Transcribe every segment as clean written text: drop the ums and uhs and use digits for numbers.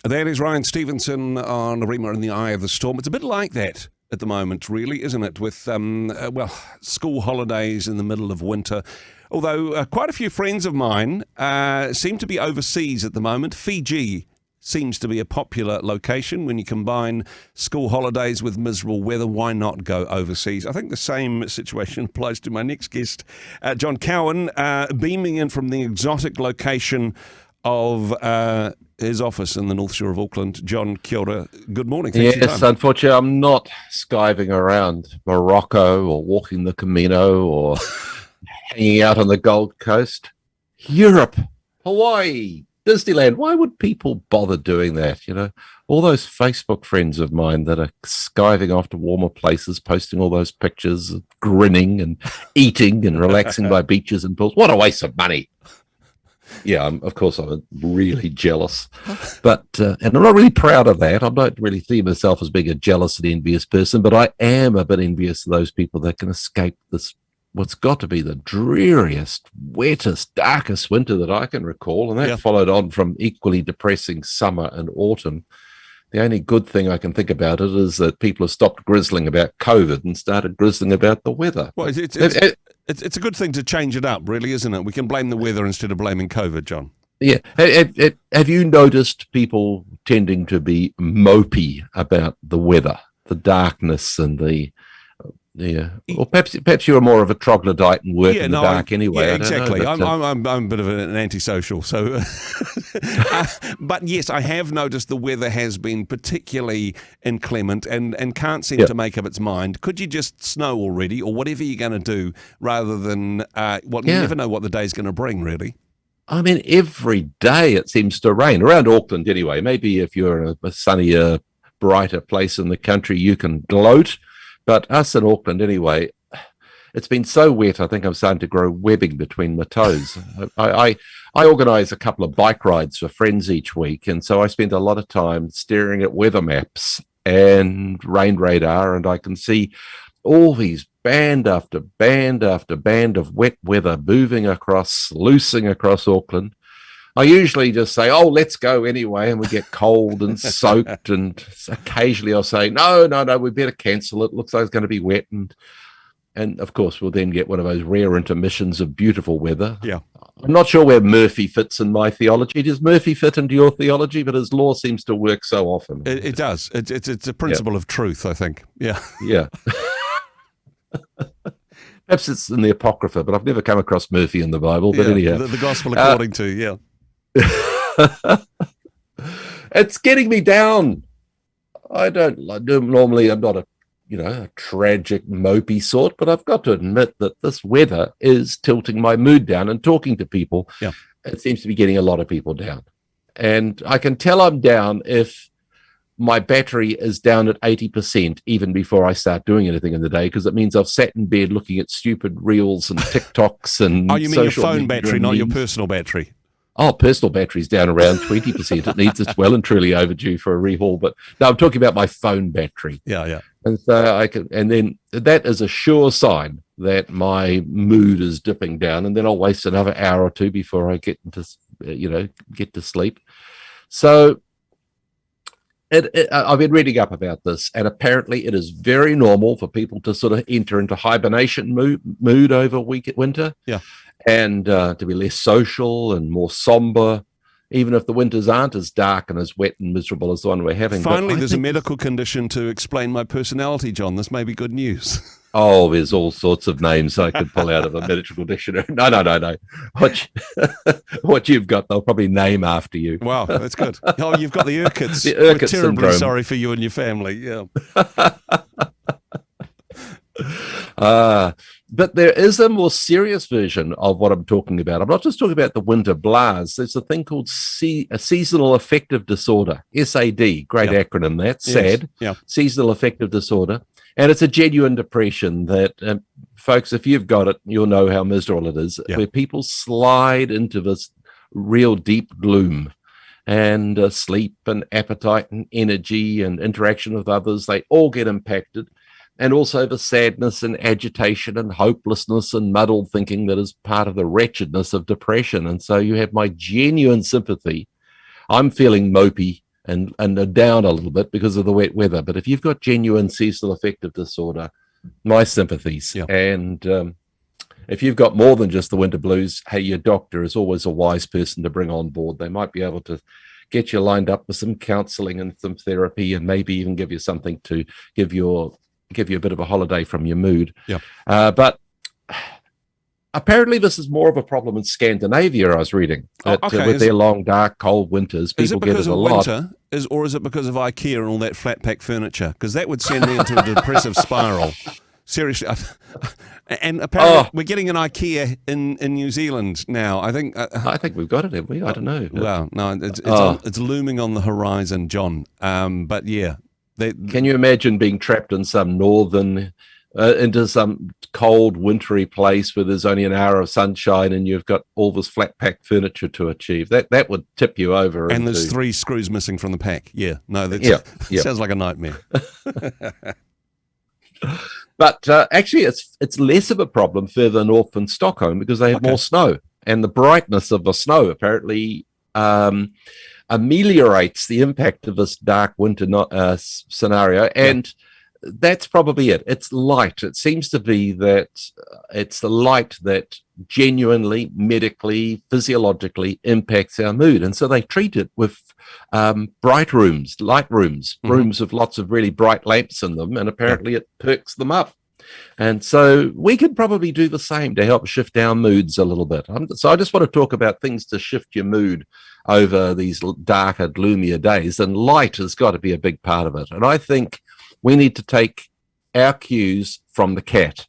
That is Ryan Stevenson on Rhema in the Eye of the Storm. It's a bit like that at the moment, really, isn't it? With, school holidays in the middle of winter. Although quite a few friends of mine seem to be overseas at the moment. Fiji seems to be a popular location. When you combine school holidays with miserable weather, why not go overseas? I think the same situation applies to my next guest, John Cowan, beaming in from the exotic location of his office in the Northshore of Auckland. John, kia ora. Good morning. Thanks for your Yes, time. unfortunately, I'm not skiving around Morocco or walking the Camino or hanging out on the Gold Coast. Europe, Hawaii, Disneyland. Why would people bother doing that? All those Facebook friends of mine that are skiving off to warmer places, posting all those pictures, grinning and eating and relaxing by beaches and pools. What a waste of money. Yeah, of course, I'm really jealous, but and I'm not really proud of that. I don't really see myself as being a jealous and envious person, but I am a bit envious of those people that can escape this, what's got to be the dreariest, wettest, darkest winter that I can recall, and that followed on from equally depressing summer and autumn. The only good thing I can think about it is that people have stopped grizzling about COVID and started grizzling about the weather. Well, it's a good thing to change it up, really, isn't it? We can blame the weather instead of blaming COVID, John. Yeah. Have you noticed people tending to be mopey about the weather, the darkness and the or perhaps you're more of a troglodyte and work in the dark anyway. Yeah, exactly. I'm a bit of an antisocial. So, but yes, I have noticed the weather has been particularly inclement and can't seem to make up its mind. Could you just snow already, or whatever you're going to do, rather than you never know what the day's going to bring, really. I mean, every day it seems to rain around Auckland anyway. Maybe if you're in a sunnier, brighter place in the country, you can gloat. But us in Auckland, anyway, it's been so wet, I think I'm starting to grow webbing between my toes. I organise a couple of bike rides for friends each week, and so I spend a lot of time staring at weather maps and rain radar, and I can see all these band after band after band of wet weather moving across, loosing across Auckland. I usually just say, oh, let's go anyway, and we get cold and soaked, and occasionally I'll say, no, we better cancel it. Looks like it's going to be wet, and of course we'll then get one of those rare intermissions of beautiful weather. Yeah. I'm not sure where Murphy fits in my theology. Does Murphy fit into your theology? But his law seems to work so often. It does. It's a principle of truth, I think. Yeah. Yeah. Perhaps it's in the Apocrypha, but I've never come across Murphy in the Bible. But anyhow. The gospel according to, yeah. It's getting me down. I'm not a tragic mopey sort, but I've got to admit that this weather is tilting my mood down, and talking to people, it seems to be getting a lot of people down. And I can tell I'm down if my battery is down at 80% even before I start doing anything in the day, because it means I've sat in bed looking at stupid reels and TikToks and oh, you mean your phone battery, not your personal battery? Oh, personal battery's down around 20%. It needs it's well and truly overdue for a rehaul. But no, I'm talking about my phone battery. Yeah. And so then that is a sure sign that my mood is dipping down, and then I'll waste another hour or two before I get to sleep. So I've been reading up about this, and apparently it is very normal for people to sort of enter into hibernation mood over winter. Yeah. And to be less social and more somber, even if the winters aren't as dark and as wet and miserable as the one we're having. Finally, there's a medical condition to explain my personality, John. This may be good news. Oh, there's all sorts of names I could pull out of a medical dictionary. No. What you've got, they'll probably name after you. Wow, that's good. Oh, you've got the Urquharts. The Urquhart We're terribly syndrome. Sorry for you and your family. Yeah. But there is a more serious version of what I'm talking about. I'm not just talking about the winter blahs. There's a thing called a seasonal affective disorder, SAD, great acronym that, SAD, seasonal affective disorder. And it's a genuine depression that, folks, if you've got it, you'll know how miserable it is, where people slide into this real deep gloom, and sleep and appetite and energy and interaction with others, they all get impacted. And also the sadness and agitation and hopelessness and muddled thinking that is part of the wretchedness of depression. And so you have my genuine sympathy. I'm feeling mopey and are down a little bit because of the wet weather. But if you've got genuine seasonal affective disorder, my sympathies. Yeah. And if you've got more than just the winter blues, hey, your doctor is always a wise person to bring on board. They might be able to get you lined up with some counseling and some therapy, and maybe even give you something to give you a bit of a holiday from your mood. Yeah. But apparently this is more of a problem in Scandinavia, I was reading. With their long, dark, cold winters, people get it a lot. Or is it because of IKEA and all that flat pack furniture? Because that would send me into a depressive spiral. Seriously. And apparently we're getting an IKEA in New Zealand now. I think we've got it, have we? I don't know. Well, no, it's looming on the horizon, John. But yeah. Can you imagine being trapped in some northern, into some cold, wintry place where there's only an hour of sunshine and you've got all this flat pack furniture to achieve? That would tip you over. And there's 3 screws missing from the pack. Yeah. No, that sounds like a nightmare. But actually, it's less of a problem further north than Stockholm because they have more snow. And the brightness of the snow apparently ameliorates the impact of this dark winter scenario. And that's probably it. It's light. It seems to be that it's the light that genuinely, medically, physiologically impacts our mood. And so they treat it with bright rooms, light rooms, rooms with lots of really bright lamps in them. And apparently it perks them up. And so we could probably do the same to help shift our moods a little bit. So I just want to talk about things to shift your mood over these darker, gloomier days. And light has got to be a big part of it. And I think we need to take our cues from the cat.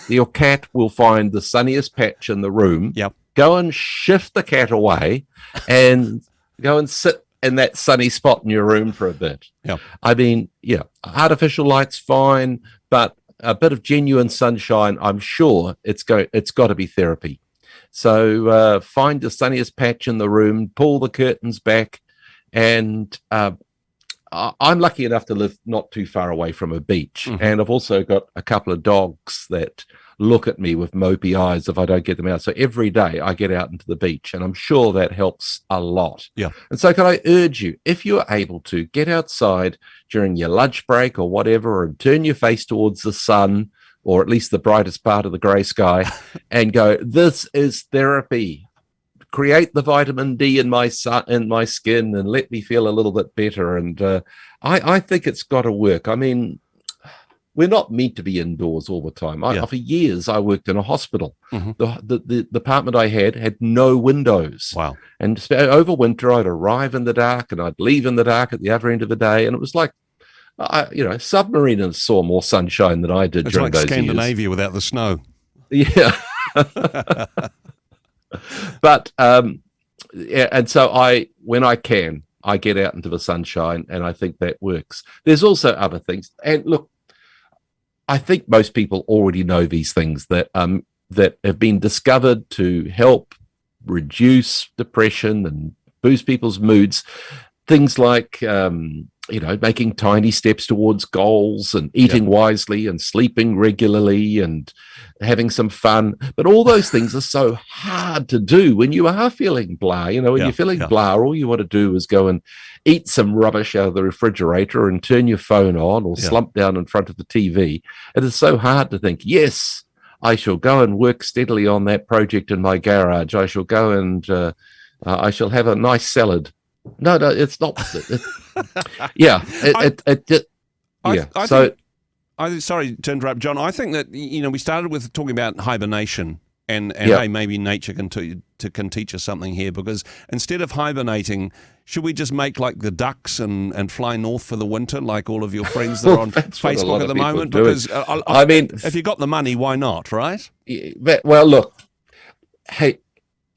Your cat will find the sunniest patch in the room. Yep. Go and shift the cat away and go and sit in that sunny spot in your room for a bit. Yep. I mean, artificial light's fine, but a bit of genuine sunshine, I'm sure it's got to be therapy. So find the sunniest patch in the room, pull the curtains back, and I'm lucky enough to live not too far away from a beach. And I've also got a couple of dogs that look at me with mopey eyes if I don't get them out. So every day I get out into the beach, and I'm sure that helps a lot. Yeah. And so can I urge you, if you're able to, get outside during your lunch break or whatever and turn your face towards the sun, or at least the brightest part of the grey sky, and go, this is therapy. Create the vitamin D in my skin and let me feel a little bit better. And I think it's got to work. I mean, we're not meant to be indoors all the time. For years, I worked in a hospital. The apartment I had no windows. Wow. And over winter, I'd arrive in the dark and I'd leave in the dark at the other end of the day. And it was like, submariners saw more sunshine than I did during those years. It's like Scandinavia without the snow. Yeah. But, and so when I can, I get out into the sunshine, and I think that works. There's also other things. And look, I think most people already know these things that have been discovered to help reduce depression and boost people's moods. Things like, making tiny steps towards goals and eating wisely and sleeping regularly and having some fun. But all those things are so hard to do when you are feeling blah. When you're feeling blah, all you want to do is go and eat some rubbish out of the refrigerator and turn your phone on or slump down in front of the TV. It is so hard to think, yes, I shall go and work steadily on that project in my garage. I shall go and I shall have a nice salad. No, it's not. Sorry to interrupt, John. I think that we started with talking about hibernation, and hey, maybe nature can teach us something here, because instead of hibernating, should we just make like the ducks and fly north for the winter, like all of your friends that are on Facebook at the moment? Because I mean, if you got the money, why not, right? Well, look, hey.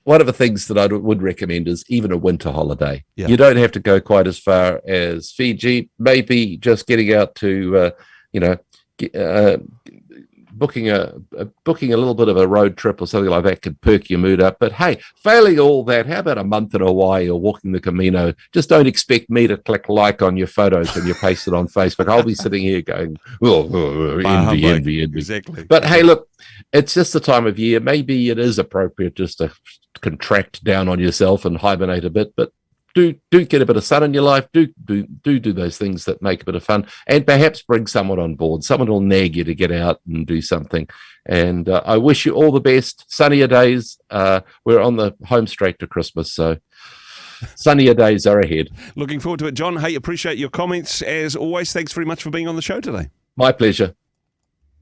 One of the things that I would recommend is even a winter holiday. Yeah. You don't have to go quite as far as Fiji. Maybe just getting out to, booking a little bit of a road trip or something like that could perk your mood up. But hey, failing all that, how about a month in Hawaii or walking the Camino? Just don't expect me to click like on your photos when you paste it on Facebook. I'll be sitting here going, envy. Exactly. But hey, look, it's just the time of year. Maybe it is appropriate just to contract down on yourself and hibernate a bit, but do get a bit of sun in your life. Do those things that make a bit of fun, and perhaps bring someone on board. Someone will nag you to get out and do something. And I wish you all the best. Sunnier days. We're on the home straight to Christmas, so sunnier days are ahead. Looking forward to it, John. Hey, appreciate your comments as always. Thanks very much for being on the show today. My pleasure.